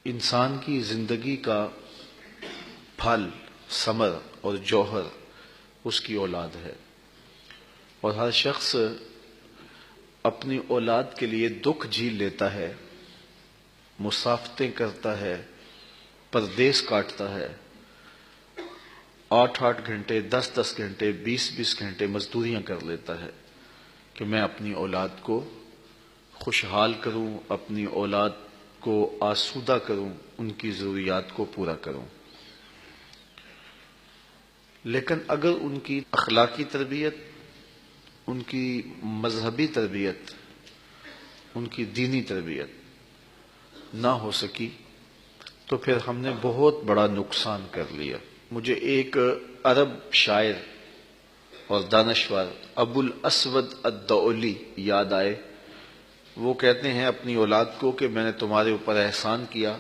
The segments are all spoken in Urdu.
انسان کی زندگی کا پھل، ثمر اور جوہر اس کی اولاد ہے، اور ہر شخص اپنی اولاد کے لیے دکھ جھیل لیتا ہے، مسافتیں کرتا ہے، پردیس کاٹتا ہے، 8-8 گھنٹے، 10-10 گھنٹے، 20-20 گھنٹے مزدوریاں کر لیتا ہے کہ میں اپنی اولاد کو خوشحال کروں، اپنی اولاد کو آسودہ کروں، ان کی ضروریات کو پورا کروں۔ لیکن اگر ان کی اخلاقی تربیت، ان کی مذہبی تربیت، ان کی دینی تربیت نہ ہو سکی تو پھر ہم نے بہت بڑا نقصان کر لیا۔ مجھے ایک عرب شاعر اور دانشور ابو الاسود الدؤلی یاد آئے۔ وہ کہتے ہیں اپنی اولاد کو کہ میں نے تمہارے اوپر احسان کیا،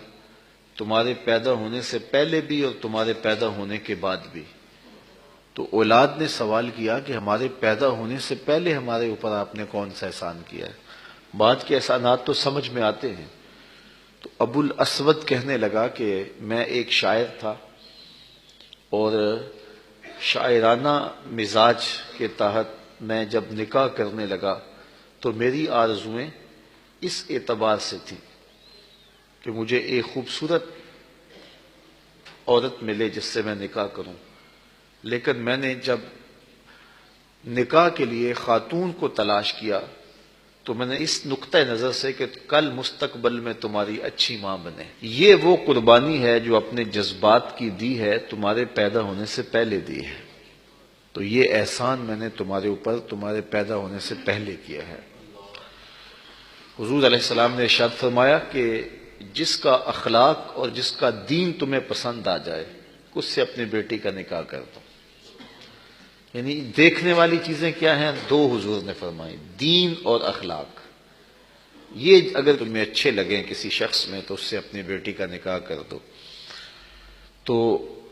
تمہارے پیدا ہونے سے پہلے بھی اور تمہارے پیدا ہونے کے بعد بھی۔ تو اولاد نے سوال کیا کہ ہمارے پیدا ہونے سے پہلے ہمارے اوپر آپ نے کون سا احسان کیا ہے؟ بعد کے احسانات تو سمجھ میں آتے ہیں۔ تو ابو الاسود کہنے لگا کہ میں ایک شاعر تھا، اور شاعرانہ مزاج کے تحت میں جب نکاح کرنے لگا تو میری آرزوئیں اس اعتبار سے تھیں کہ مجھے ایک خوبصورت عورت ملے جس سے میں نکاح کروں، لیکن میں نے جب نکاح کے لیے خاتون کو تلاش کیا تو میں نے اس نقطہ نظر سے کہ کل مستقبل میں تمہاری اچھی ماں بنے، یہ وہ قربانی ہے جو اپنے جذبات کی دی ہے، تمہارے پیدا ہونے سے پہلے دی ہے، تو یہ احسان میں نے تمہارے اوپر تمہارے پیدا ہونے سے پہلے کیا ہے۔ حضور علیہ السلام نے ارشاد فرمایا کہ جس کا اخلاق اور جس کا دین تمہیں پسند آ جائے اس سے اپنی بیٹی کا نکاح کر دو۔ یعنی دیکھنے والی چیزیں کیا ہیں؟ دو حضور نے فرمائی، دین اور اخلاق۔ یہ اگر تمہیں اچھے لگیں کسی شخص میں تو اس سے اپنی بیٹی کا نکاح کر دو۔ تو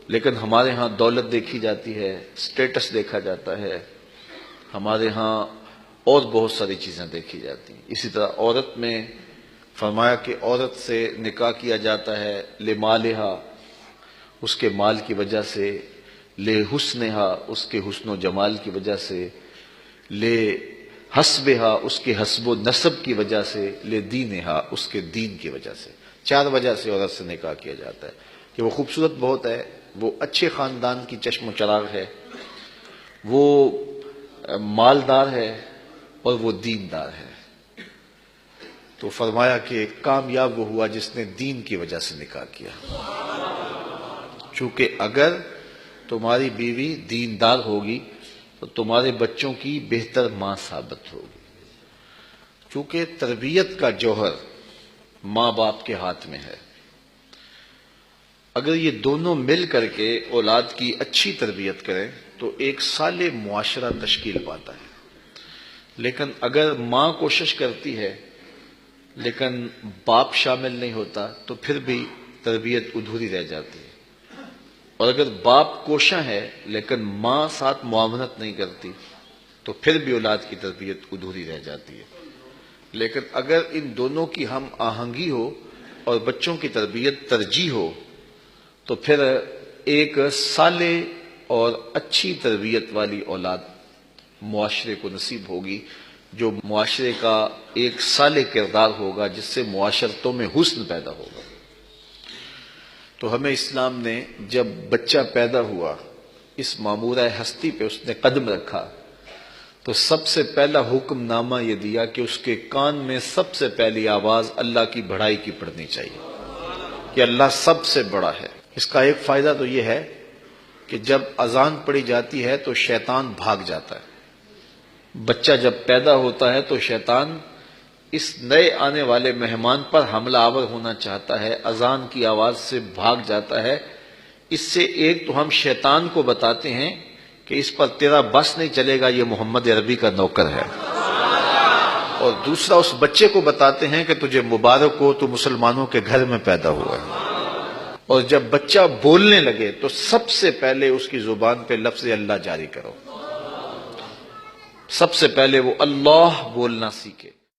لیکن ہمارے ہاں دولت دیکھی جاتی ہے، سٹیٹس دیکھا جاتا ہے، ہمارے ہاں اور بہت ساری چیزیں دیکھی جاتی ہیں۔ اسی طرح عورت میں فرمایا کہ عورت سے نکاح کیا جاتا ہے لمالہا، اس کے مال کی وجہ سے، لے حسنہا، اس کے حسن و جمال کی وجہ سے، لے حسبہا، اس کے حسب و نسب کی وجہ سے، لے دینہا، اس کے دین کی وجہ سے۔ 4 وجہ سے عورت سے نکاح کیا جاتا ہے کہ وہ خوبصورت بہت ہے، وہ اچھے خاندان کی چشم و چراغ ہے، وہ مالدار ہے، اور وہ دیندار ہے۔ تو فرمایا کہ کامیاب وہ ہوا جس نے دین کی وجہ سے نکاح کیا، چونکہ اگر تمہاری بیوی دیندار ہوگی تو تمہارے بچوں کی بہتر ماں ثابت ہوگی، چونکہ تربیت کا جوہر ماں باپ کے ہاتھ میں ہے۔ اگر یہ دونوں مل کر کے اولاد کی اچھی تربیت کریں تو ایک صالح معاشرہ تشکیل پاتا ہے، لیکن اگر ماں کوشش کرتی ہے لیکن باپ شامل نہیں ہوتا تو پھر بھی تربیت ادھوری رہ جاتی ہے، اور اگر باپ کوشاں ہے لیکن ماں ساتھ معاونت نہیں کرتی تو پھر بھی اولاد کی تربیت ادھوری رہ جاتی ہے۔ لیکن اگر ان دونوں کی ہم آہنگی ہو اور بچوں کی تربیت ترجیح ہو تو پھر ایک صالح اور اچھی تربیت والی اولاد معاشرے کو نصیب ہوگی، جو معاشرے کا ایک صالح کردار ہوگا، جس سے معاشرتوں میں حسن پیدا ہوگا۔ تو ہمیں اسلام نے جب بچہ پیدا ہوا، اس معمورہ ہستی پہ اس نے قدم رکھا تو سب سے پہلا حکم نامہ یہ دیا کہ اس کے کان میں سب سے پہلی آواز اللہ کی بڑائی کی پڑنی چاہیے کہ اللہ سب سے بڑا ہے۔ اس کا ایک فائدہ تو یہ ہے کہ جب اذان پڑھی جاتی ہے تو شیطان بھاگ جاتا ہے۔ بچہ جب پیدا ہوتا ہے تو شیطان اس نئے آنے والے مہمان پر حملہ آور ہونا چاہتا ہے، اذان کی آواز سے بھاگ جاتا ہے۔ اس سے ایک تو ہم شیطان کو بتاتے ہیں کہ اس پر تیرا بس نہیں چلے گا، یہ محمد عربی کا نوکر ہے، اور دوسرا اس بچے کو بتاتے ہیں کہ تجھے مبارک ہو، تو مسلمانوں کے گھر میں پیدا ہوا ہے۔ اور جب بچہ بولنے لگے تو سب سے پہلے اس کی زبان پہ لفظ اللہ جاری کرو، سب سے پہلے وہ اللہ بولنا سیکھے۔